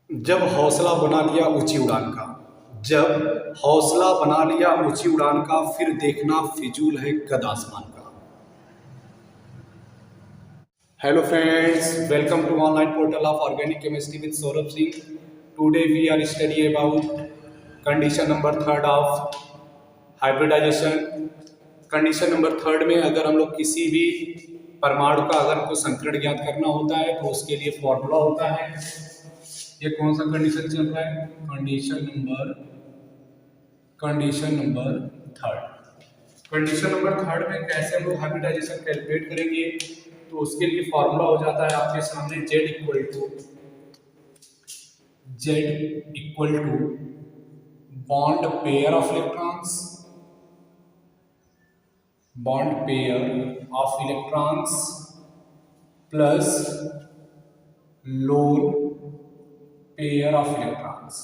जब हौसला बना लिया ऊंची उड़ान का, जब हौसला बना लिया ऊंची उड़ान का, फिर देखना फिजूल है कद आसमान का। Hello friends, welcome to online portal of organic chemistry with Saurabh Singh. Today we are study about condition number third of hybridization. Condition number third में अगर हम लोग किसी भी परमाणु का अगर हमको संकरण ज्ञात करना होता है तो उसके लिए फॉर्मूला होता है। ये कौन सा कंडीशन चल रहा है? Condition number third. Condition number third में कैसे हम लोग हाइब्रिडाइजेशन कैलकुलेट करेंगे? तो उसके लिए फॉर्मूला हो जाता है आपके सामने Z equal to bond pair of electrons plus lone pair of electrons.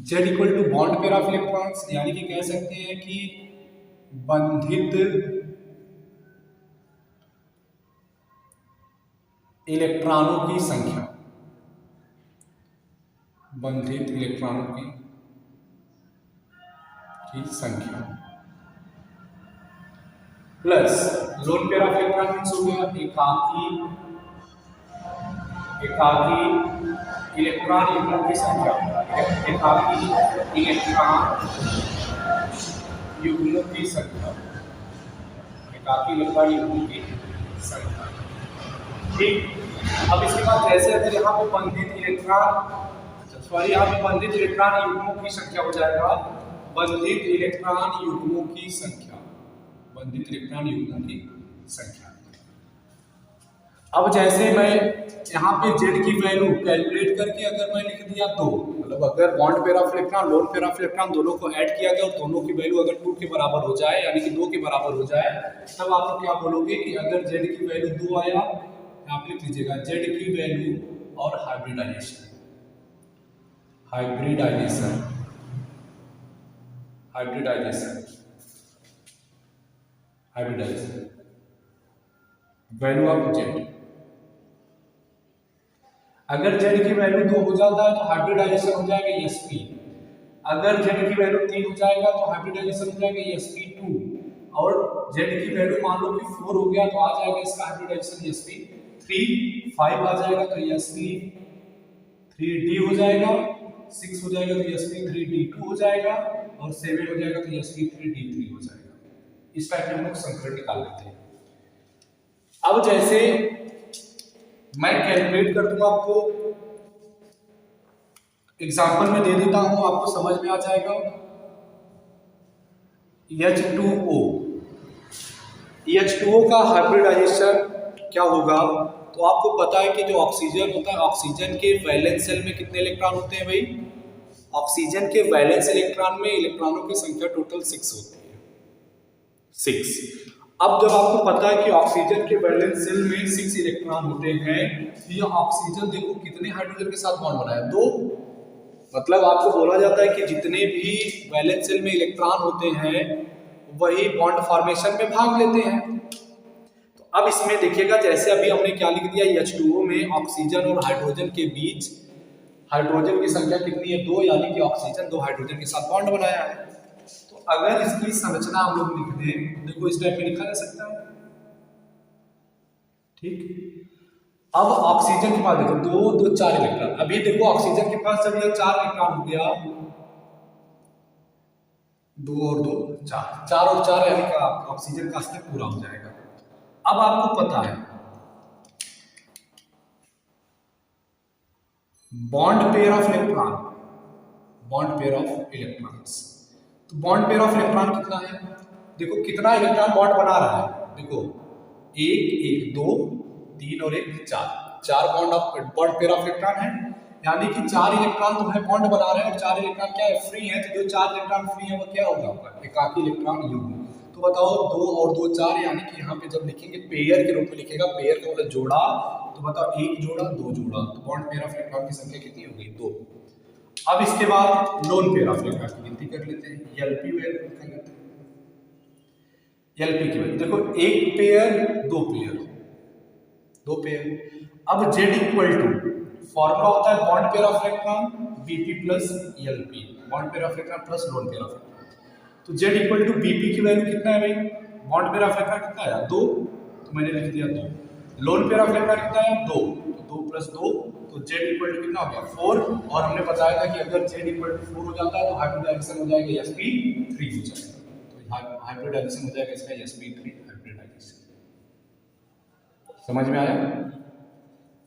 Z equal to bond pair of electrons, यानी कि कह सकते हैं कि बंधित इलेक्ट्रॉनों की संख्या, plus lone pair of electrons हो गया एकाकी इलेक्ट्रॉन युग्मों की संख्या, ठीक। अब इसके बाद जैसे अगर यहाँ पे बंधित इलेक्ट्रॉन युग्मों की संख्या हो जाएगा, बंधित इलेक्ट्रॉन युग्मों की संख्या। अब जैसे मैं यहाँ पे Z की वैल्यू कैलकुलेट करके अगर मैं लिख दिया 2, मतलब अगर bond pair of electron loan pair of electron दोनों को ऐड किया गया और दोनों की वैल्यू अगर 2 के बराबर हो जाए, यानी कि 2 के बराबर हो जाए, तब आप लोग क्या बोलोगे कि अगर Z की वैल्यू 2 आया, आप लिख लीजिएगा Z की वैल्यू और हाइब्रिडाइजेशन वैल्यू ऑफ Z। अगर Z की वैल्यू 2 हो जाता है तो हाइब्रिडाइजेशन हो जाएगा Sp। अगर Z की वैल्यू 3 हो जाएगा तो हाइब्रिडाइजेशन हो जाएगा Sp2। और Z की वैल्यू मान लो कि 4 हो गया तो आ जाएगा इसका हाइब्रिडाइजेशन Sp3। 5 आ जाएगा तो Sp3d हो जाएगा, 6 हो जाएगा तो Sp3d2 हो जाएगा, और 7 हो जाएगा तो Sp3d3 हो जाएगा। इस टाइप में हम लोग संकरण निकाल लेते हैं। अब जैसे मैं कैलकुलेट कर दूंगा, आपको एग्जांपल में दे देता हूं, आपको समझ में आ जाएगा। H2O का हाइब्रिडाइजेशन क्या होगा? तो आपको पता है कि जो ऑक्सीजन होता है, ऑक्सीजन के वैलेंस शेल में कितने इलेक्ट्रॉन होते हैं भाई? ऑक्सीजन के वैलेंस इलेक्ट्रॉन में इलेक्ट्रॉनों की संख्या टोटल 6 होती है, 6। अब जब आपको पता है कि ऑक्सीजन के वैलेंस शेल में 6 इलेक्ट्रॉन होते हैं, तो ये ऑक्सीजन देखो कितने हाइड्रोजन के साथ बॉन्ड बनाया, 2। मतलब आपको बोला जाता है कि जितने भी वैलेंस शेल में इलेक्ट्रॉन होते हैं वही बॉन्ड फॉर्मेशन में भाग लेते हैं। तो अब इसमें देखिएगा, जैसे अभी हमने क्या लिख दिया, H2O में ऑक्सीजन और हाइड्रोजन के बीच हाइड्रोजन की संख्या कितनी है? 2, यानी कि ऑक्सीजन 2 हाइड्रोजन के साथ बॉन्ड बनाया है। तो अगर इसकी संरचना हम लोग लिख दें, देखो इस टाइप में लिखा जा सकता है, ठीक। अब ऑक्सीजन के पास देखो 2 2 4 इलेक्ट्रॉन। अभी देखो ऑक्सीजन के पास जब यह 4 इलेक्ट्रॉन हो गया, 2 और 2 4, 4 और 4, यानी कि ऑक्सीजन का स्तर पूरा हो जाएगा। अब आपको पता है बॉन्ड पेयर ऑफ इलेक्ट्रॉन्स, तो बॉन्ड पेयर ऑफ इलेक्ट्रॉन कितना है? देखो कितना इलेक्ट्रॉन बॉन्ड बना रहा है, देखो 1 1 2 3 और 1 4 बॉन्ड पेयर ऑफ इलेक्ट्रॉन है, यानी कि 4 इलेक्ट्रॉन तो है बॉन्ड बना रहे हैं और 4 इलेक्ट्रॉन क्या है? फ्री है। तो जो 4 इलेक्ट्रॉन फ्री है वो क्या होगा? आपका एकाकी इलेक्ट्रॉन युग्म। तो बताओ 2 और 2 4, यानी कि यहाँ पे जब लिखेंगे पेयर के रूप में लिखेगा, पेयर का मतलब जोड़ा, तो बताओ 1 जोड़ा 2 जोड़ा, तो बॉन्ड पेयर ऑफ इलेक्ट्रॉन की संख्या कितनी हो गई? 2। अब इसके बाद लोन पेयर ऑफ इलेक्ट्रॉन की गिनती कर लेते हैं, LP वैल्यू कर लेते हैं। LP की वैल्यू देखो, 1 पेयर 2 पेयर, अब Z इक्वल टू फॉर्मूला होता है bond pair of electron Bp plus Lp, bond pair of electron plus lone pair of electron. तो Z इक्वल टू Bp की वैल्यू कितना है भाई, बॉन्ड पेयर ऑफ इलेक्ट्रॉन कितना आया 2, तो मैंने लिख दिया 2। लोन पेयर ऑफ इलेक्ट्रॉन कितना है 2, तो 2 प्लस 2, तो Z इक्वल टू कितना हो गया 4। और हमने बताया था कि अगर Z इक्वल टू 4 हो जाता है तो हाइब्रिडाइजेशन हो जाएगा sp3 हो जाएगा। तो हाइब्रिडाइजेशन हो जाएगा इसका sp3 हाइब्रिडाइजेशन। समझ में आया,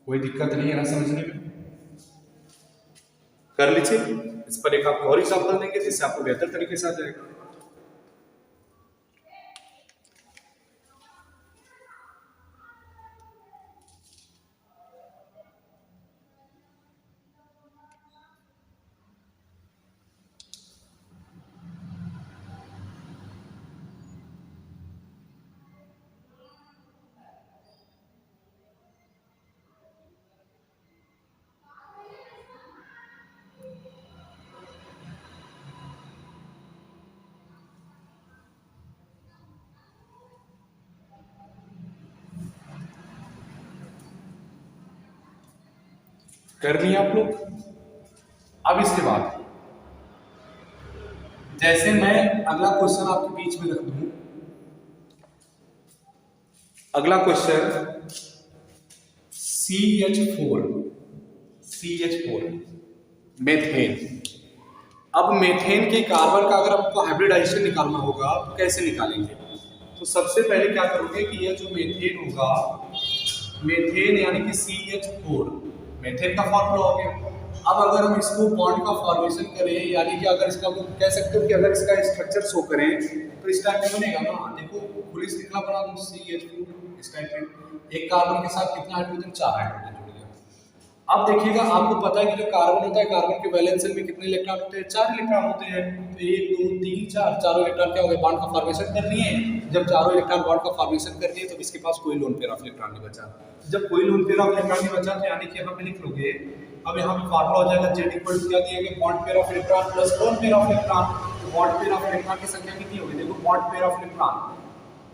कोई दिक्कत नहीं है ना समझने में, कर लीजिए। इस पर एक आप और एग्जांपल देंगे जिससे आपको बेहतर तरीके से आ जाएगा। कर लिए आप लोग। अब इसके बाद जैसे मैं अगला क्वेश्चन आपके बीच में रख दूं, अगला क्वेश्चन CH4 मेथेन। अब मेथेन के कार्बन का अगर आपको हाइब्रिडाइजेशन निकालना होगा तो कैसे निकालेंगे? तो सबसे पहले क्या करोगे कि यह जो मेथेन होगा, मेथेन यानी कि CH4 मेथेन का फॉर्मूला हो गया। अब अगर हम इसको बॉन्ड का फॉर्मेशन करें, यानी कि अगर इसका कह सकते हो कि अगर इसका स्ट्रक्चर शो करें तो इस टाइप में बनेगा ना, देखो फुल श्रृंखला बना दो CH4 इस टाइप में, एक कार्बन के साथ कितना हाइड्रोजन 4 हाइड्रोजन जुड़ गया। अब देखिएगा आपको पता है कि जो कार्बन होता है, कार्बन के वैलेंस शेल में कितने इलेक्ट्रॉन होते हैं 4 इलेक्ट्रॉन होते हैं। तो 1 2 3 4 चारों इलेक्ट्रॉन क्या हो गए, बॉन्ड का फॉर्मेशन कर लिए। जब चारों इलेक्ट्रॉन बॉन्ड का फॉर्मेशन कर दिए तो इसके पास कोई लोन पेयर ऑफ इलेक्ट्रॉन नहीं बचा। जब कोई लोन पेयर ऑफ इलेक्ट्रॉन नहीं बचा तो यानी कि यहाँ पे लिख लोगे, अब यहाँ पे फार्मूला हो जाएगा Z इक्वल टू क्या दिया गया, bond pair of electron plus lone pair of electron. तो बॉन्ड पेयर ऑफ इलेक्ट्रॉन की संख्या कितनी होगी, देखो bond pair of electron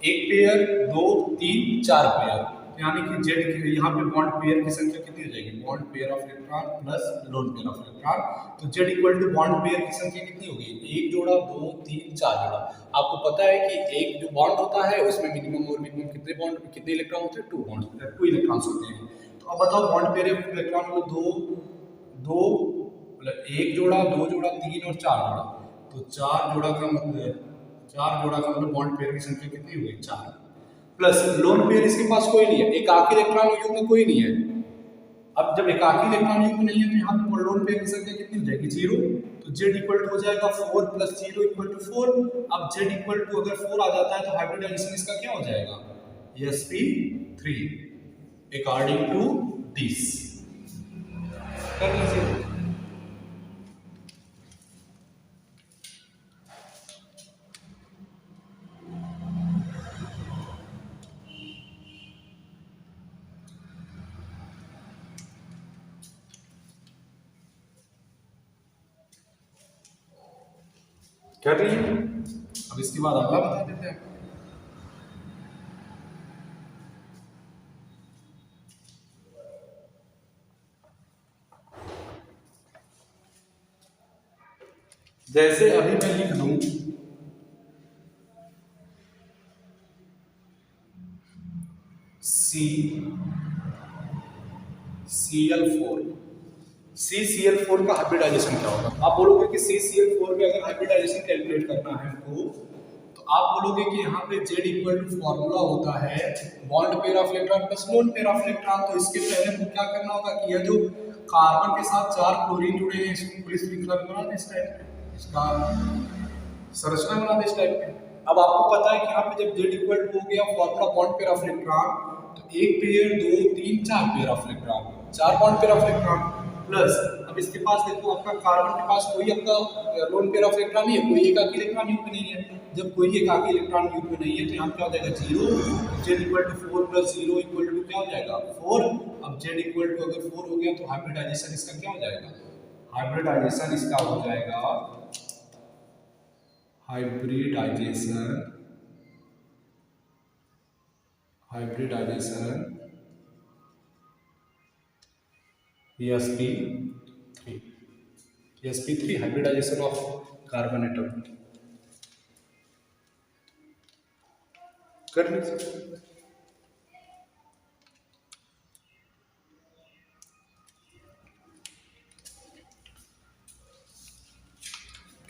1 pair 2 3 4 pair, यानी कि Z यहाँ पे बॉन्ड पेयर की संख्या कितनी हो जाएगी, bond pair of electron plus lone pair of electron. तो Z equal to bond pair की संख्या कितनी होगी, 1 जोड़ा 2 3 4 जोड़ा। आपको पता है कि एक जो बॉन्ड होता है उसमें मिनिमम और मिनिमम कितने बॉन्ड कितने इलेक्ट्रॉन होते हैं, 2 बॉन्ड 2 इलेक्ट्रॉन्स होते हैं। तो अब बताओ बॉन्ड पेयर ऑफ इलेक्ट्रॉन में 2 मतलब 1 जोड़ा 2 जोड़ा 3 और 4 जोड़ा, तो 4 जोड़ा का मतलब बॉन्ड पेयर की संख्या कितनी हुई 4, प्लस लोन पेयर इसके पास कोई नहीं है, एकाकी इलेक्ट्रॉन युग्म कोई नहीं है। अब जब एकाकी इलेक्ट्रॉन युग्म नहीं है तो यहाँ पे लोन पेयर की संख्या कितनी हो जाएगी 0। तो Z इक्वल टू हो जाएगा 4 प्लस 0 इक्वल टू 4। अब Z इक्वल टू अगर 4 आ जाता है तो हाइब्रिडाइजेशन इसका क्या हो जाएगा, sp3 अकॉर्डिंग टू दिस। कर लीजिए। कर रही है। अब इसके बाद अगला बता देते हैं। जैसे अभी मैं लिख दूं CCl4 का हाइब्रिडाइजेशन क्या होगा? आप बोलोगे कि CCl4 में अगर हाइब्रिडाइजेशन कैलकुलेट करना है हमको, तो आप बोलोगे कि यहाँ पे Z इक्वल टू फॉर्मूला होता है bond pair of electron plus lone pair of electron. तो इसके पहले हमको क्या करना होगा कि यह जो कार्बन के साथ 4 क्लोरीन जुड़े हैं इसको पुलिस श्रृंखला बना दे, इस टाइप इसका संरचना बना दे इस टाइप में। अब आपको पता है कि यहाँ पे जब Z इक्वल टू हो गया formula bond pair of electron, तो 1 pair 2 3 4 pair of electron, 4 bond pair of electron plus, अब इसके पास देखो आपका कार्बन के पास कोई आपका लोन पेयर ऑफ इलेक्ट्रॉन नहीं है, कोई एकाकी इलेक्ट्रॉन युग्म नहीं है। जब कोई एकाकी इलेक्ट्रॉन युग्म नहीं है तो यहाँ क्या हो जाएगा 0। Z equal to 4 plus 0 equal to क्या हो जाएगा 4। अब Z इक्वल टू अगर 4 हो गया तो हाइब्रिडाइजेशन इसका क्या हो जाएगा, हाइब्रिडाइजेशन इसका हो जाएगा hybridization sp3 sp3 hybridization of carbon atom कर लीजिए।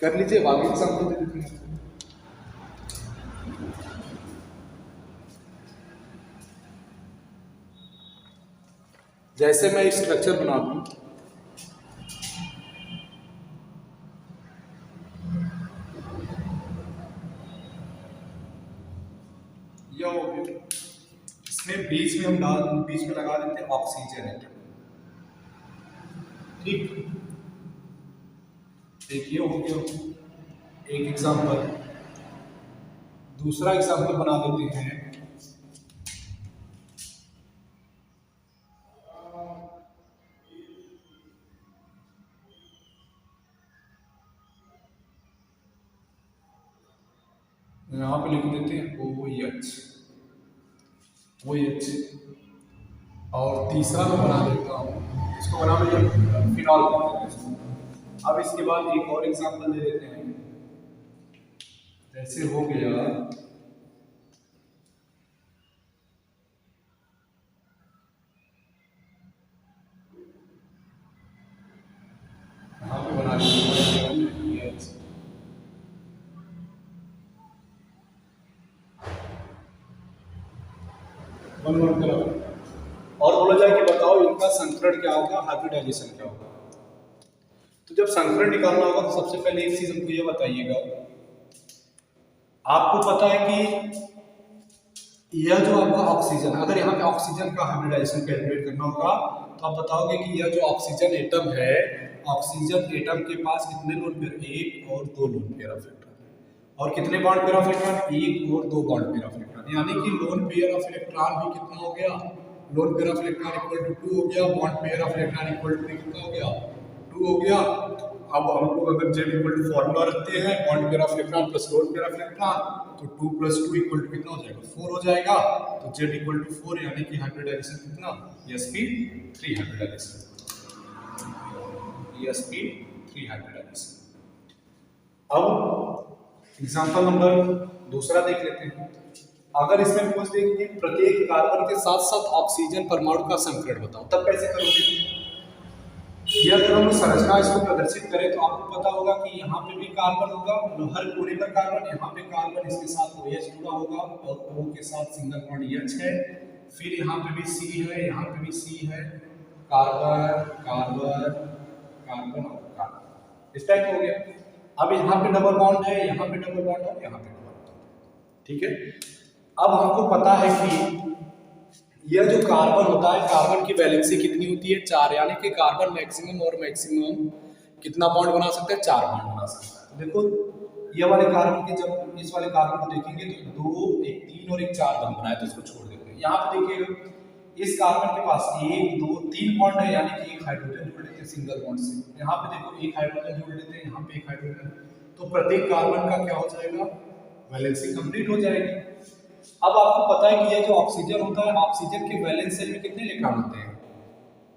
कर लीजिए, आगे एग्जाम्पल दे देते हैं। जैसे मैं स्ट्रक्चर बना दूं, यह हो गया, इसमें बीच में बीच में लगा देते हैं ऑक्सीजन एटम। ठीक, एक ये हो गया एक एग्जाम्पल। दूसरा एग्जाम्पल बना देते हैं। यहाँ पे लिख देते हैं OH। और तीसरा मैं बना देता हूँ, इसको बना देते फिनॉल कहते हैं इसको। अब इसके बाद एक और एग्जाम्पल दे देते हैं। जैसे हो गया यहाँ पे बना देते हैं और बोला जाए कि बताओ इनका संकरण क्या होगा, हाइब्रिडाइजेशन क्या होगा। तो जब संकरण निकालना होगा तो सबसे पहले एक चीज हमको ये बताइएगा, आपको पता है कि यह जो आपका ऑक्सीजन, अगर यहाँ पे ऑक्सीजन का हाइब्रिडाइजेशन कैलकुलेट करना होगा तो आप बताओगे कि यह जो ऑक्सीजन एटम है, ऑक्सीजन एटम के पास कितने लोन पेयर, एक और दो लोन पेयर ऑफ इलेक्ट्रॉन। और कितने बॉन्ड पेयर ऑफ इलेक्ट्रॉन, एक और दो बॉन्ड पेयर ऑफ इलेक्ट्रॉन। यानी कि लोन पेयर ऑफ इलेक्ट्रॉन भी कितना हो गया, lone pair of electron equal to 2 हो गया, bond pair of electron equal to कितना हो गया, 2 हो गया। अब हम लोग अगर Z इक्वल टू फॉर्मूला रखते हैं, bond pair of electron plus lone pair of electron, तो 2 + 2 इक्वल टू कितना हो जाएगा, 4 हो जाएगा। तो Z इक्वल टू 4 यानी कि हाइब्रिडाइजेशन कितना, sp3 हाइब्रिडाइजेशन, sp3 हाइब्रिडाइजेशन। अब एग्जांपल नंबर दूसरा देख लेते हैं। अगर इसमें पूछ दे कि प्रत्येक कार्बन के साथ साथ ऑक्सीजन परमाणु का संकरण बताओ, तब कैसे करोगे। ये अगर हम संरचना इसको प्रदर्शित करें तो आपको पता होगा कि यहाँ पे भी कार्बन होगा, हर कोने पर कार्बन, यहाँ पे कार्बन, इसके साथ OH जुड़ा होगा और O के साथ सिंगल बॉन्ड H है। फिर यहाँ पे भी C है, यहाँ पे भी C है, कार्बन कार्बन कार्बन और कार्बन, इस टाइप हो गया। अब यहाँ पे डबल बॉन्ड है, यहाँ पे डबल बॉन्ड और यहाँ पे डबल बॉन्ड। ठीक है, अब हमको पता है कि यह जो कार्बन होता है, कार्बन की वैलेंसी कितनी होती है, 4, यानी कि कार्बन मैक्सिमम और मैक्सिमम कितना बॉन्ड बना सकता है, 4 बॉन्ड बना सकता है। तो देखो ये वाले कार्बन के, जब इस वाले कार्बन को देखेंगे तो 2, एक 3 और एक 4 बंद बनाए, तो इसको छोड़ देते हैं। यहाँ पे देखिएगा इस कार्बन के पास 1, 2, 3 बॉन्ड है, यानी कि एक हाइड्रोजन जोड़ लेते हैं सिंगल बॉन्ड से। यहाँ पे देखो एक हाइड्रोजन जोड़ लेते हैं, यहाँ पे एक हाइड्रोजन, तो प्रत्येक कार्बन का क्या हो जाएगा, वैलेंसी कंप्लीट हो जाएगी। अब आपको पता है कि ये जो ऑक्सीजन होता है, ऑक्सीजन के वैलेंस शेल में कितने इलेक्ट्रॉन होते हैं,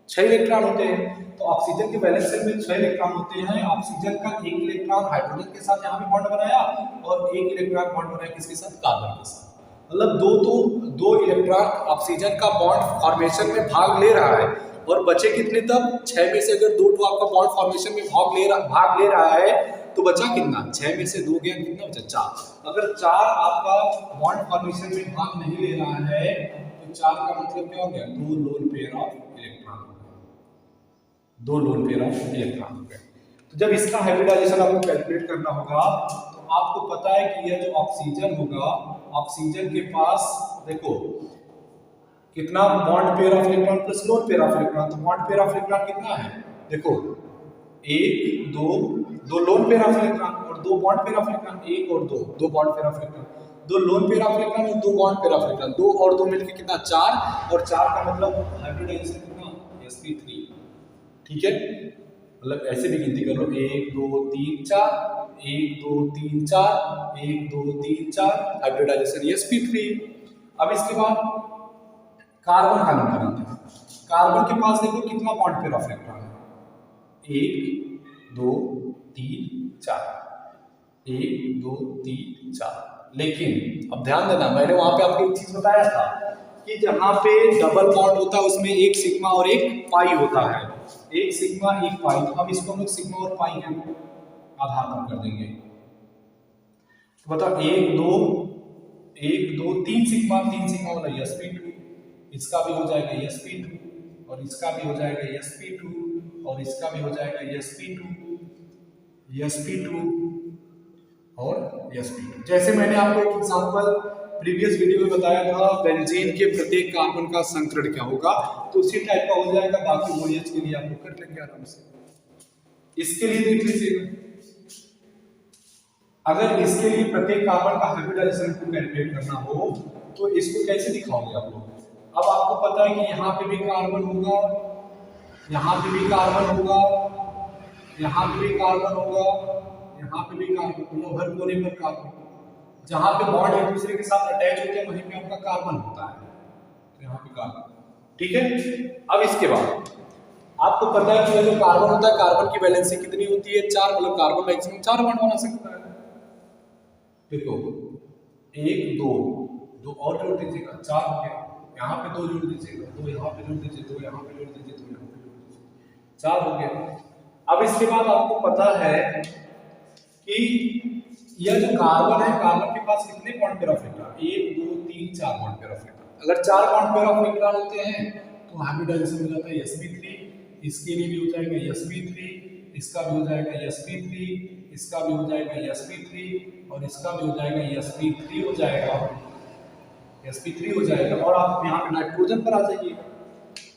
6 इलेक्ट्रॉन होते हैं। तो ऑक्सीजन के वैलेंस शेल में 6 इलेक्ट्रॉन होते हैं। ऑक्सीजन का एक इलेक्ट्रॉन हाइड्रोजन के साथ यहाँ पे बॉन्ड बनाया और एक इलेक्ट्रॉन बॉन्ड बनाया किसके साथ, कार्बन के साथ। मतलब दो इलेक्ट्रॉन ऑक्सीजन का बॉन्ड फॉर्मेशन में भाग ले रहा है और बचे कितने, तब 6 में से अगर 2 आपका बॉन्ड फॉर्मेशन में भाग ले रहा है तो बचा कितना, 6 में से 2 गया, कितना बचा, 4। अगर 4 आपका बॉन्ड फॉर्मेशन में भाग नहीं ले रहा है तो 4 का मतलब क्या हो गया, 2 loan pair of electron, 2 loan pair of electron हो गए। तो जब इसका हाइब्रिडाइजेशन आपको कैलकुलेट करना होगा तो आपको पता है कि यह जो ऑक्सीजन होगा, ऑक्सीजन के पास देखो कितना bond pair of electron plus lone pair of electron. तो बॉन्ड पेयर ऑफ इलेक्ट्रॉन कितना है, देखो 1, 2 लोन पेयर ऑफ इलेक्ट्रॉन और 2 बॉन्ड पेयर ऑफ इलेक्ट्रॉन, 1 और 2 bond pair of electron, 2 loan pair of electron और 2 बॉन्ड पेयर ऑफ इलेक्ट्रॉन, 2 और 2 मिलकर कितना, 4, और 4 का मतलब हाइब्रिडाइजेशन कितना, sp3। ठीक है, मतलब ऐसे भी गिनती कर लो, 1, 2, 3, 4, 1, 2, 3, 4, 1, 2, 3, 4, हाइब्रिडाइजेशन sp3। अब इसके बाद कार्बन का नंबर आता है। कार्बन के पास देखो कितना बॉन्ड पेयर ऑफ इलेक्ट्रॉन है, 1 2 3 4, 1 2 3 4। लेकिन अब ध्यान देना, मैंने वहां पे आपको एक चीज बताया था कि जहां पे डबल बॉन्ड होता है उसमें एक सिग्मा और एक पाई होता है, एक सिग्मा एक पाई। तो अब इसको हम लोग सिग्मा और पाई के आधार पर कर देंगे। तो बताओ 1 2 3 सिग्मा वाला sp2, इसका भी हो जाएगा sp2 और इसका भी हो जाएगा sp2 और इसका भी हो जाएगा sp2 और sp2। जैसे मैंने आपको एक एग्जांपल प्रीवियस वीडियो में बताया था बेंजीन के प्रत्येक कार्बन का संकरण क्या होगा, तो उसी टाइप का हो जाएगा। बाकी OH के लिए आप लोग कर लेंगे आराम से। इसके लिए देख लीजिएगा, अगर इसके लिए प्रत्येक कार्बन का हाइब्रिडाइजेशन को कैलकुलेट करना हो तो इसको कैसे दिखाओगे आप लोग। अब आपको पता है कि यहाँ पे भी कार्बन होगा, यहाँ पे भी कार्बन होगा, यहाँ पे भी कार्बन होगा, यहाँ पे भी कार्बन, हर कोने पर कार्बन। जहाँ पे बॉन्ड एक दूसरे के साथ अटैच होते हैं वहीं पे आपका कार्बन होता है, तो यहाँ पे कार्बन। ठीक है, अब इसके बाद आपको पता है कि जो कार्बन होता है कार्बन की वैलेंसी कितनी होती है, 4। मतलब कार्बन मैक्सिमम 4 बॉन्ड बना सकता है। देखो 1 2 और जोड़ दीजिएगा, 4 हो गया। यहाँ पे 2 जोड़ दीजिएगा, 2 यहाँ पे जोड़ दीजिए, 2 यहाँ पे जोड़ दीजिए, 2 यहाँ पे जोड़ दीजिए, 4 हो गया। अब इसके बाद आपको पता है कि यह जो कार्बन है, कार्बन के पास कितने bond pair of electron, 1 2 3 4 bond pair of electron. अगर 4 बॉन्ड पेयर ऑफ इलेक्ट्रॉन होते हैं तो हाइब्रिडाइजेशन हो जाता है sp3, इसके लिए भी हो जाएगा sp3, इसका भी हो जाएगा sp3, इसका भी हो जाएगा sp3 और इसका भी हो जाएगा sp3 हो जाएगा, sp3 हो जाएगा। और आप यहाँ पे नाइट्रोजन पर आ जाइए।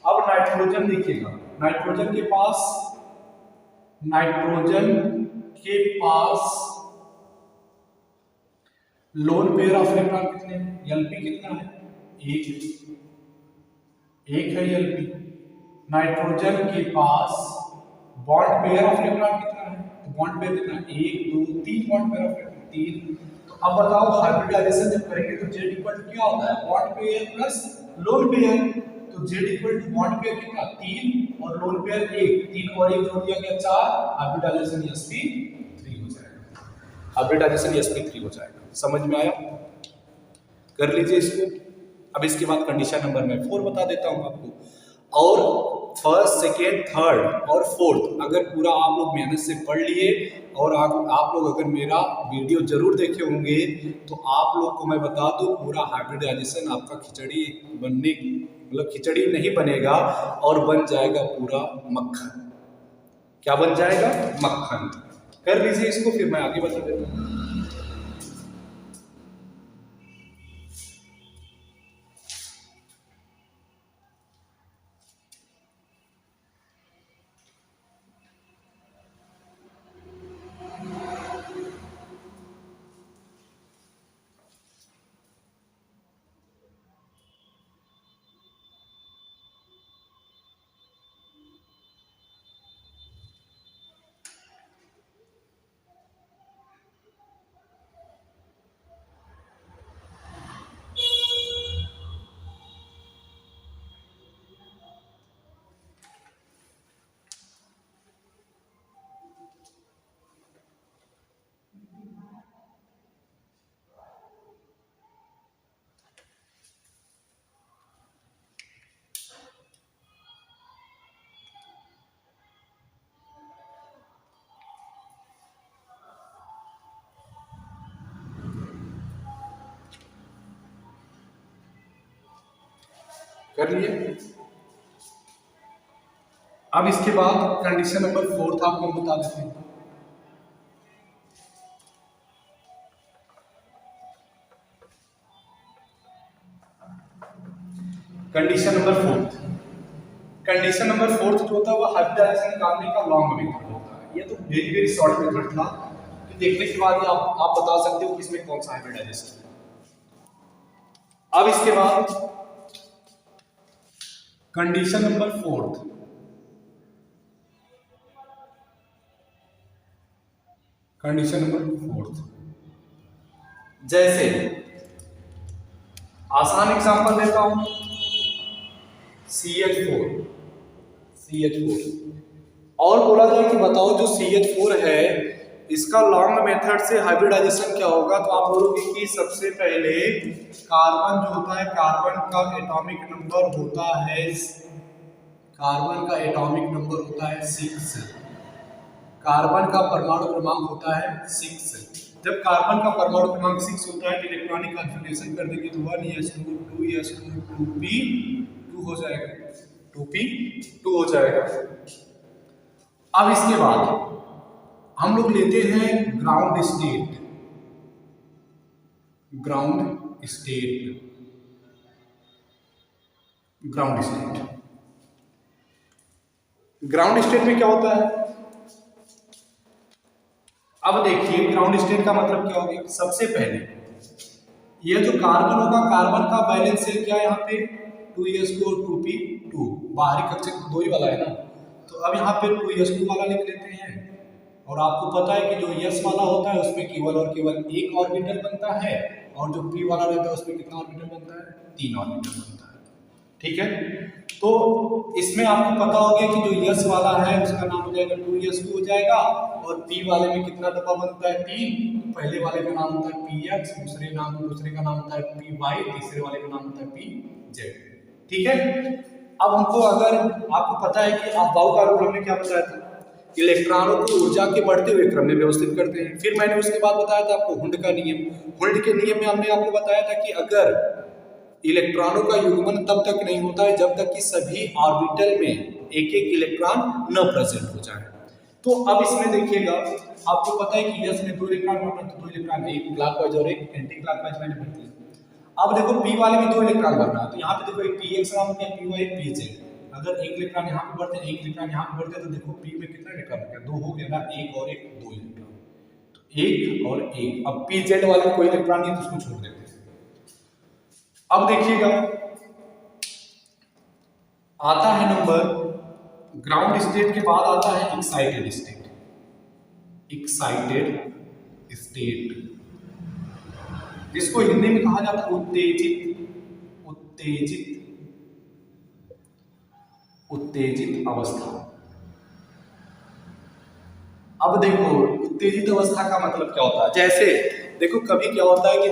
अब नाइट्रोजन देखिएगा, नाइट्रोजन के पास लोन पेयर ऑफ इलेक्ट्रॉन कितने हैं, Lp कितना है, 1 है Lp। नाइट्रोजन के पास बॉन्ड पेयर ऑफ इलेक्ट्रॉन कितना है, तो बॉन्ड पेयर कितना है, 1 2 3 बॉन्ड पेयर ऑफ इलेक्ट्रॉन 3। तो अब बताओ हाइब्रिडाइजेशन जब करेंगे तो Z इक्वल टू क्या होता है, bond pair plus lone pair. तो Z equal to bond pair कितना, 3 और लोन पेयर 1, 3 और 1 जोड़ दिया गया 4, हाइब्रिडाइजेशन sp3 हो जाएगा, हाइब्रिडाइजेशन sp3 हो जाएगा। समझ में आया, कर लीजिए इसको। अब इसके बाद कंडीशन नंबर मैं 4 बता देता हूं आपको। और फर्स्ट सेकेंड थर्ड और फोर्थ अगर पूरा आप लोग मेहनत से पढ़ लिए और आप लोग अगर मेरा वीडियो जरूर देखे होंगे तो आप लोग को मैं बता दूं पूरा हाइब्रिडाइजेशन आपका खिचड़ी बनने, मतलब खिचड़ी नहीं बनेगा और बन जाएगा पूरा मक्खन। क्या बन जाएगा, मक्खन। कर लीजिए इसको, फिर मैं आगे बता देता हूँ। कर लिए। अब इसके बाद कंडीशन नंबर 4 आपको हम बता देते हैं। कंडीशन नंबर 4, कंडीशन नंबर 4 जो होता है वो हाइब्रिडाइजेशन निकालने का लॉन्ग मेथड होता है। ये तो वेरी वेरी शॉर्ट मेथड था कि देखने के बाद ही आप बता सकते हो कि इसमें कौन सा हाइब्रिडाइजेशन है। अब इसके बाद कंडीशन नंबर 4, कंडीशन नंबर 4 जैसे आसान एग्जांपल देता हूं। CH4 और बोला जाए कि बताओ जो CH4 है इसका लॉन्ग मेथड से हाइब्रिडाइजेशन क्या होगा, तो आप बोलोगे कि सबसे पहले कार्बन जो होता है, कार्बन का एटॉमिक नंबर होता है 6, कार्बन का परमाणु क्रमांक होता है 6। जब कार्बन का परमाणु क्रमांक 6 होता है तो इलेक्ट्रॉनिक कॉन्फ़िगरेशन कर देंगे तो 1s2 2s2 2p2 हो जाएगा, 2p2 हो जाएगा। अब इसके बाद हम लोग लेते हैं ग्राउंड स्टेट। ग्राउंड स्टेट में क्या होता है, अब देखिए ग्राउंड स्टेट का मतलब क्या होगा। सबसे पहले ये जो कार्बन होगा, कार्बन का वैलेंस शेल क्या है यहाँ पे 2s2 और 2p2, बाहरी कक्षक तो 2 ही वाला है ना, तो अब यहाँ पे 2s2 वाला लिख लेते हैं। और आपको पता है कि जो s वाला होता है उसमें केवल और केवल एक ऑर्बिटल बनता है, और जो p वाला रहता है उसमें कितना ऑर्बिटल बनता है, 3 ऑर्बिटल बनता है। ठीक है, तो इसमें आपको पता हो गया कि जो s वाला है उसका नाम हो जाएगा 2s2 हो जाएगा, और p वाले में कितना डब्बा बनता है 3, तो पहले वाले का नाम होता है px, दूसरे का नाम होता है py, तीसरे वाले का नाम होता है pz। ठीक है, अब हमको अगर आपको पता है कि अफबाउ का रूल हमने क्या बताया था, इलेक्ट्रॉनों को ऊर्जा के बढ़ते हुए क्रम में व्यवस्थित करते हैं। फिर मैंने उसके बाद बताया था आपको हुंड का नियम। हुंड के नियम में हमने आपको बताया था कि अगर इलेक्ट्रॉनों का युग्मन तब तक नहीं होता है जब तक कि सभी ऑर्बिटल में एक एक इलेक्ट्रॉन न प्रेजेंट हो जाए। तो अब इसमें देखिएगा, आपको पता है कि s में 2 इलेक्ट्रॉन होता है, तो 2 इलेक्ट्रॉन एक क्लॉकवाइज और एक एंटी क्लॉकवाइज मैंने भर दिया। अब देखो p वाले में 2 इलेक्ट्रॉन भरना है, तो यहाँ पे देखो एक px नाम है, py एक pz। अगर एक इलेक्ट्रॉन यहाँ पे बढ़ते हैं, एक इलेक्ट्रॉन यहाँ पे बढ़ते हैं, तो देखो p में कितना इलेक्ट्रॉन हो गया, 2 हो गया ना, एक और एक 2 इलेक्ट्रॉन, तो एक और एक। अब pz वाले में कोई इलेक्ट्रॉन नहीं है तो उसको छोड़ देते हैं। अब देखिएगा आता है नंबर, ग्राउंड स्टेट के बाद आता है एक्साइटेड स्टेट। जिसको हिंदी में कहा जाता है उत्तेजित अवस्था। अब देखो उत्तेजित अवस्था का मतलब क्या होता है, जैसे देखो कभी क्या होता है कि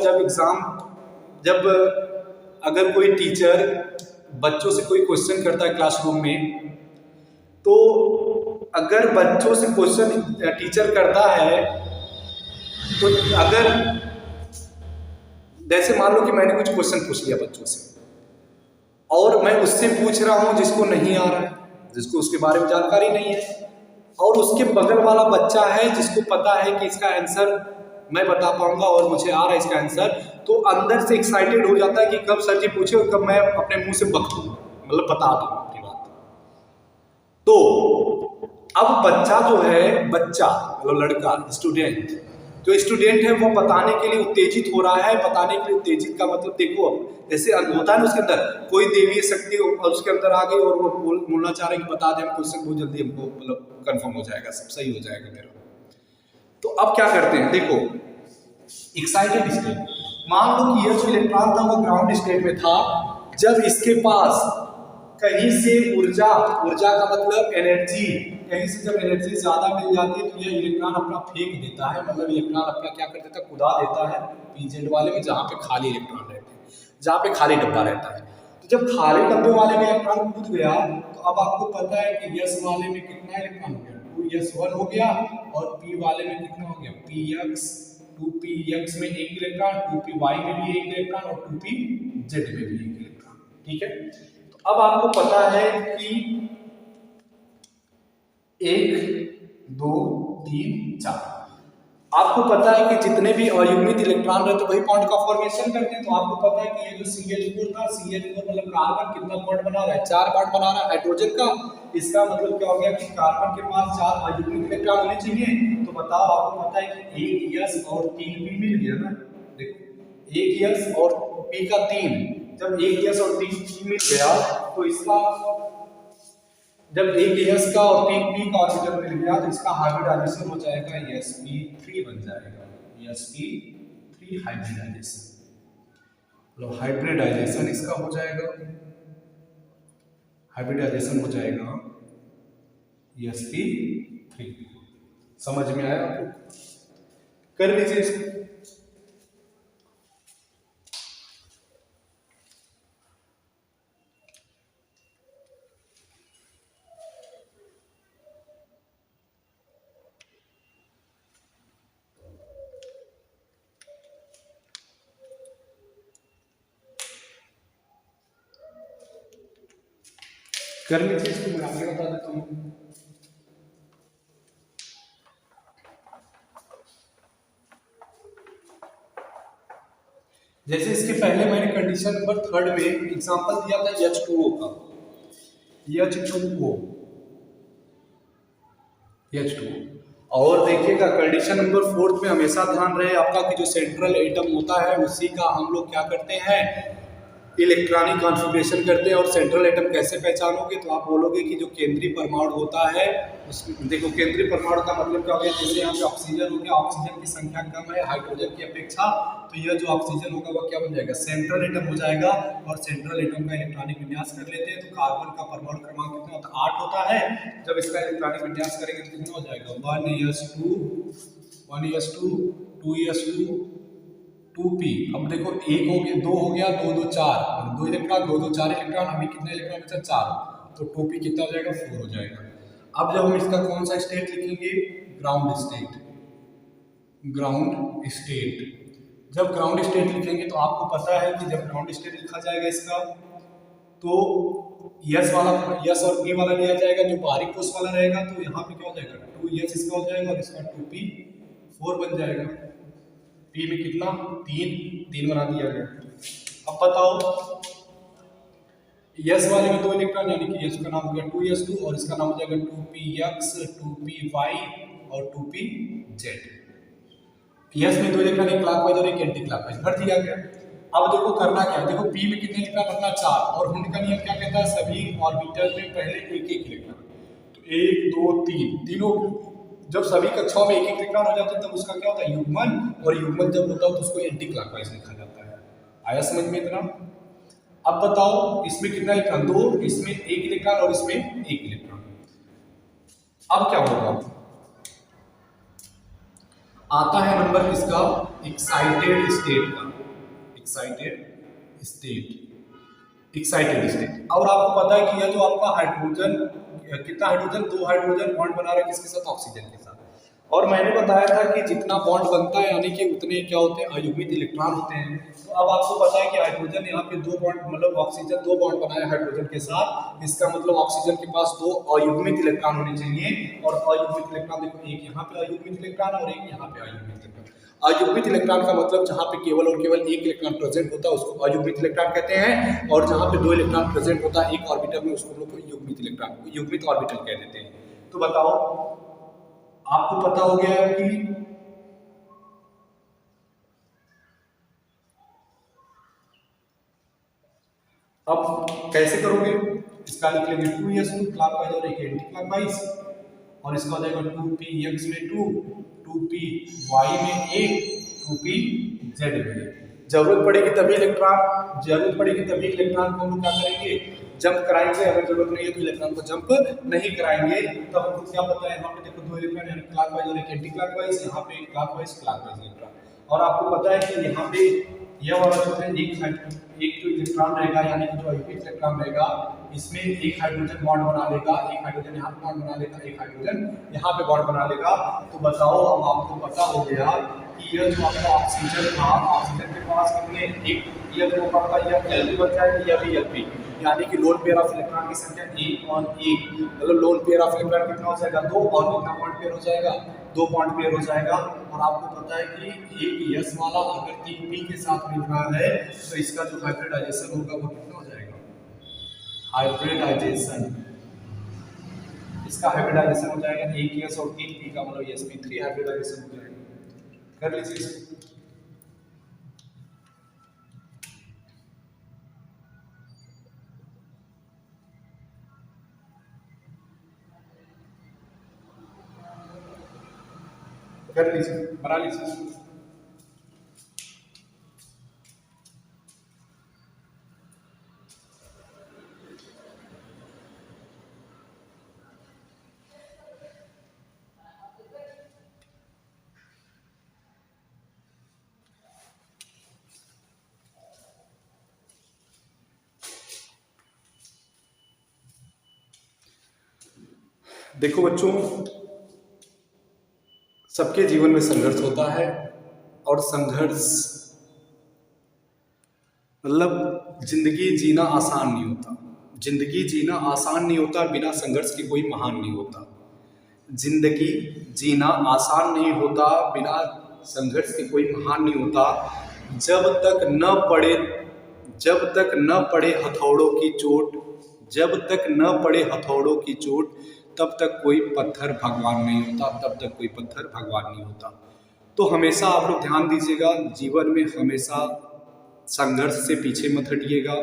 जब अगर कोई टीचर बच्चों से कोई क्वेश्चन करता है क्लासरूम में, तो अगर बच्चों से क्वेश्चन टीचर करता है, तो अगर जैसे मान लो कि मैंने कुछ क्वेश्चन पूछ लिया बच्चों से, और मैं उससे पूछ रहा हूं जिसको नहीं आ रहा है, जिसको उसके बारे में जानकारी नहीं है, और उसके बगल वाला बच्चा है जिसको पता है कि इसका आंसर मैं बता पाऊंगा और मुझे आ रहा है इसका आंसर, तो अंदर से एक्साइटेड हो जाता है कि कब सर जी पूछे और कब मैं अपने मुंह से बक दूं, मतलब बता दूं अपनी बात। तो अब बच्चा जो है, बच्चा मतलब लड़का स्टूडेंट, जो स्टूडेंट है वो बताने के लिए उत्तेजित हो रहा है। बताने के लिए उत्तेजित का मतलब देखो, अब जैसे होता है ना, उसके अंदर कोई देवीय शक्ति उसके अंदर आ गई और वो बोलना चाह रहे हैं कि बता दें हम क्वेश्चन, बहुत जल्दी हमको मतलब कंफर्म हो जाएगा, सब सही हो जाएगा मेरा। तो अब क्या करते हैं, देखो एक्साइटेड स्टेट, मान लो कि ये जो इलेक्ट्रॉन था वो ग्राउंड स्टेट में था, जब इसके पास कहीं से ऊर्जा का मतलब एनर्जी, कहीं से जब एनर्जी ज्यादा मिल जाती है तो ये इलेक्ट्रॉन अपना फेंक देता है, मतलब इलेक्ट्रॉन अपना क्या कर देता है, कुदा देता है pz वाले में, जहाँ पे खाली इलेक्ट्रॉन रहते हैं, जहाँ पे खाली डब्बा रहता है। तो जब खाली डब्बे वाले में इलेक्ट्रॉन कूद गया, तो अब आपको पता है कि s वाले में कितना इलेक्ट्रॉन हो गया, 2s1 हो गया, और p वाले में कितना हो गया, px, 2px में एक इलेक्ट्रॉन, 2py में भी एक इलेक्ट्रॉन, और 2pz में भी एक इलेक्ट्रॉन। ठीक है, अब आपको पता है कि 1 2 3 4, आपको पता है कि जितने भी अयुग्मित इलेक्ट्रॉन रहते वही बॉन्ड का फॉर्मेशन करते हैं। तो आपको पता है कि ये जो CH4 था, CH4 मतलब कार्बन कितना बॉन्ड बना रहा है, 4 बॉन्ड बना रहा है हाइड्रोजन का। इसका मतलब क्या हो गया कि कार्बन के पास 4 अयुग्मित इलेक्ट्रॉन होने चाहिए। तो बताओ, आपको पता है कि 1 s और 3 p मिल गया ना, देखो 1 s और p का 3, जब 1 s और 3 p मिल गया, तो इसका जब 1 s का और 3 p का ऑर्बिटल मिल गया, तो इसका हाइब्रिडाइजेशन हो जाएगा, sp3 बन जाएगा, sp3 हाइब्रिडाइजेशन, मतलब हाइब्रिडाइजेशन इसका हो जाएगा। हाइब्रिडाइजेशन हो जाएगा sp3। समझ में आया आपको? कर लीजिए इसको। कर लीजिए इसको, मैं आगे बता देता हूँ। जैसे इसके पहले मैंने कंडीशन नंबर 3 में एग्जांपल दिया था H2O का, H2O, H2O। और देखिएगा कंडीशन नंबर 4 में हमेशा ध्यान रहे आपका कि जो सेंट्रल एटम होता है उसी का हम लोग क्या करते हैं, इलेक्ट्रॉनिक कॉन्फ़िगरेशन करते हैं। और सेंट्रल एटम कैसे पहचानोगे, तो आप बोलोगे कि जो केंद्रीय परमाणु होता है उसमें देखो, केंद्रीय परमाणु का मतलब क्या हो गया, जैसे यहाँ पे ऑक्सीजन हो गया, ऑक्सीजन की संख्या कम है हाइड्रोजन की अपेक्षा, तो यह जो ऑक्सीजन होगा वह क्या बन जाएगा, सेंट्रल एटम हो जाएगा। और सेंट्रल एटम का इलेक्ट्रॉनिक विन्यास कर लेते हैं, तो कार्बन का परमाणु क्रमांक कितना होता है, 8 होता है। जब इसका इलेक्ट्रॉनिक विन्यास करेंगे तो कितना हो जाएगा, 1s2 1s2 2s2 2p। अब देखो एक हो गया, दो हो गया, 2 2 4, 2 इलेक्ट्रॉन, 2 2 4 इलेक्ट्रॉन, अभी कितने इलेक्ट्रॉन बचा, 4, तो 2p कितना हो जाएगा, 4 हो जाएगा। अब जब हम इसका कौन सा स्टेट लिखेंगे, ग्राउंड स्टेट, ग्राउंड स्टेट। जब ग्राउंड स्टेट लिखेंगे तो आपको पता है कि जब ग्राउंड स्टेट लिखा जाएगा इसका, तो यस वाला, यस और पी वाला लिया जाएगा, जो बाहरी कोष वाला रहेगा, तो यहाँ पे क्या हो जाएगा, 2s इसका हो जाएगा और इसका 2p 4 बन जाएगा। पी में कितना, 3 बना दिया गया। अब बताओ यस वाले में 2 इलेक्ट्रॉन, यानी कि यस का नाम हो गया 2s2 और इसका नाम हो जाएगा 2px 2py और 2pz। यस में 2 इलेक्ट्रॉन, एक क्लॉकवाइज और एक एंटी क्लॉकवाइज भर दिया गया। अब देखो करना क्या है, देखो पी में कितने इलेक्ट्रॉन रखना, 4, और हुंड का नियम क्या कहता है, सभी ऑर्बिटल में पहले एक एक इलेक्ट्रॉन, तो 1 2 3 तीनों, जब सभी कक्षाओं में एक एक इलेक्ट्रॉन हो जाते हैं तब उसका क्या होता है, युग्मन, और युग्मन जब होता है तो उसको एंटी क्लॉकवाइज लिखा जाता है। आया समझ में इतना? अब बताओ इसमें कितना इलेक्ट्रॉन, 2, इसमें 1 इलेक्ट्रॉन और इसमें 1 इलेक्ट्रॉन। अब क्या होगा, आता है नंबर किसका, एक्साइटेड स्टेट का, एक्साइटेड स्टेट, एक्साइटेड स्टेट। और आपको पता है कि यह जो आपका हाइड्रोजन, कितना हाइड्रोजन, 2 हाइड्रोजन बॉन्ड बना रहा है किसके साथ, ऑक्सीजन के साथ। और मैंने बताया था कि जितना बॉन्ड बनता है यानी कि उतने क्या होते हैं, अयुग्मित इलेक्ट्रॉन होते हैं। तो अब आपको पता है कि हाइड्रोजन यहाँ पे 2 बॉन्ड, मतलब ऑक्सीजन 2 बॉन्ड बनाया हाइड्रोजन के साथ, इसका मतलब ऑक्सीजन के पास 2 अयुग्मित इलेक्ट्रॉन होने चाहिए। और अयुग्मित इलेक्ट्रॉन देखो, एक यहाँ पे अयुग्मित इलेक्ट्रॉन और एक यहाँ पे अयुग्मित इलेक्ट्रॉन। अयुग्मित इलेक्ट्रॉन का मतलब जहाँ पे केवल और केवल 1 इलेक्ट्रॉन प्रेजेंट होता है उसको अयुग्मित इलेक्ट्रॉन कहते हैं, और जहाँ पे 2 इलेक्ट्रॉन प्रेजेंट होता है एक ऑर्बिटल में उसको हम लोग युग्मित इलेक्ट्रॉन, युग्मित ऑर्बिटल कह देते हैं। तो बताओ आपको पता हो गया है कि अब कैसे करोगे, इसका लिख लेंगे 2s2 क्लॉकवाइज और एक एंटी क्लॉकवाइज, और इसका हो जाएगा 2px में 2, 2py में 1, 2pz में। जरूरत पड़ेगी तभी इलेक्ट्रॉन, जरूरत पड़ेगी तभी इलेक्ट्रॉन को हम क्या करेंगे, जंप कराएंगे। अगर जरूरत नहीं है तो इलेक्ट्रॉन को जंप नहीं कराएंगे। तो हमको क्या पता है, यहाँ पे देखो 2 इलेक्ट्रॉन, यानी क्लॉकवाइज और एक एंटी क्लॉकवाइज, यहाँ पे क्लॉकवाइज इलेक्ट्रॉन। और आपको पता है कि यहाँ पे यह वाला जो है एक तो इलेक्ट्रॉन रहेगा, यानी कि जो अयुग्मित इलेक्ट्रॉन रहेगा इसमें एक हाइड्रोजन बॉन्ड बना लेगा, एक हाइड्रोजन यहाँ पे बॉन्ड बना लेगा, एक हाइड्रोजन यहाँ पे बॉन्ड बना लेगा। तो बताओ अब आपको पता हो गया कि यह जो आपका ऑक्सीजन था, ऑक्सीजन के पास कितने, एक यह जो आपका यह एल बन जाएगा, यह भी एल, यानी कि लोन पेयर ऑफ इलेक्ट्रॉन की संख्या 1 और 1, मतलब लोन पेयर ऑफ इलेक्ट्रॉन कितना हो जाएगा, 2, और कितना बॉन्ड पेयर हो जाएगा, 2 बॉन्ड पेयर हो जाएगा। और आपको पता है कि एक यस वाला अगर 3p के साथ मिल रहा है तो इसका जो हाइब्रिडाइजेशन होगा वो कितना हो जाएगा, हाइब्रिडाइजेशन, इसका हाइब्रिडाइजेशन हो जाएगा 1s और 3p का, मतलब sp3 हाइब्रिडाइजेशन हो जाएगा। कर लीजिए इसको। कर लीजिए, बना लीजिए। देखो बच्चों, सबके जीवन में संघर्ष होता है, और संघर्ष मतलब जिंदगी जीना आसान नहीं होता। जिंदगी जीना आसान नहीं होता, बिना संघर्ष के कोई महान नहीं होता। जिंदगी जीना आसान नहीं होता, बिना संघर्ष के कोई महान नहीं होता। जब तक न पड़े हथौड़ों की चोट, जब तक न पड़े हथौड़ों की चोट, तब तक कोई पत्थर भगवान नहीं होता, तब तक कोई पत्थर भगवान नहीं होता। तो हमेशा आप लोग ध्यान दीजिएगा, जीवन में हमेशा संघर्ष से पीछे मत हटिएगा,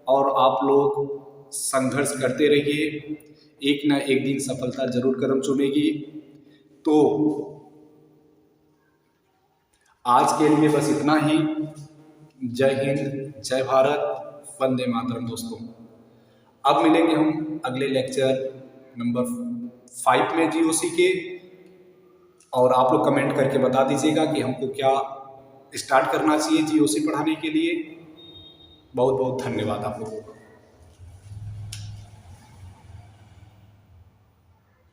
और आप लोग संघर्ष करते रहिए। एक ना एक दिन सफलता जरूर कदम चूमेगी। तो आज के लिए बस इतना ही। जय हिंद, जय भारत, वंदे मातरम दोस्तों। अब मिलेंगे हम अगले लेक्चर नंबर 5 में जीओसी के, और आप लोग कमेंट करके बता दीजिएगा कि हमको क्या स्टार्ट करना चाहिए जीओसी पढ़ाने के लिए। बहुत बहुत धन्यवाद आप लोगों को।